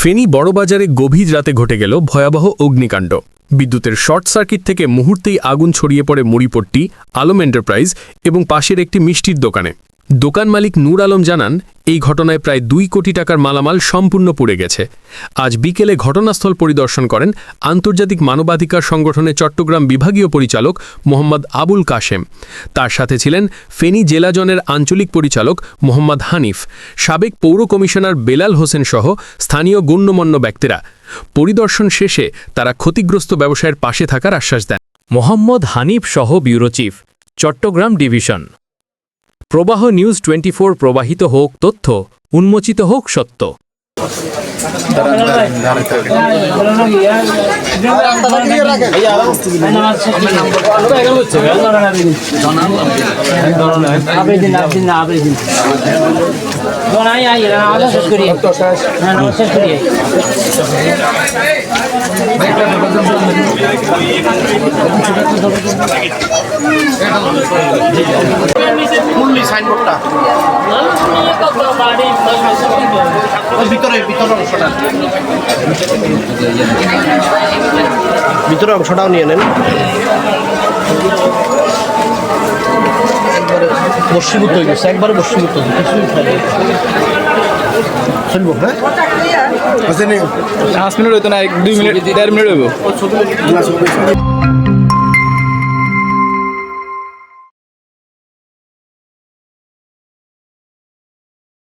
ফেনী বড়বাজারে গভীর রাতে ঘটে গেল ভয়াবহ অগ্নিকাণ্ড। বিদ্যুতের শর্ট সার্কিট থেকে মুহূর্তেই আগুন ছড়িয়ে পড়ে মুড়িপট্টি, আলম এন্টারপ্রাইজ এবং পাশের একটি মিষ্টির দোকানে। দোকান মালিক নূর আলম জানান, এই ঘটনায় প্রায় 2 কোটি টাকার মালামাল সম্পূর্ণ পুড়ে গেছে। আজ বিকেলে ঘটনাস্থল পরিদর্শন করেন আন্তর্জাতিক মানবাধিকার সংগঠনের চট্টগ্রাম বিভাগীয় পরিচালক মোহাম্মদ আবুল কাশেম। তার সাথে ছিলেন ফেনী জেলা জোনের আঞ্চলিক পরিচালক মোহাম্মদ হানিফ, সাবেক পৌর কমিশনার বেলাল হোসেন সহ স্থানীয় গণ্যমান্য ব্যক্তিরা। পরিদর্শন শেষে তারা ক্ষতিগ্রস্ত ব্যবসায়ের পাশে থাকার আশ্বাস দেন। মোহাম্মদ হানিফ সহ ব্যুরো চিফ, চট্টগ্রাম ডিভিশন। প্রবাহ নিউজ 24। প্রবাহিত হোক তথ্য, উন্মোচিত হোক সত্য। ভিতরে অংশটাও নিয়ে নেন। বর্ষীভূত হয়ে গেছে, একবারে বর্ষীভূত চলবো। হ্যাঁ 5 মিনিট হইতো না, 2 মিনিট 1.5 মিনিট হইব।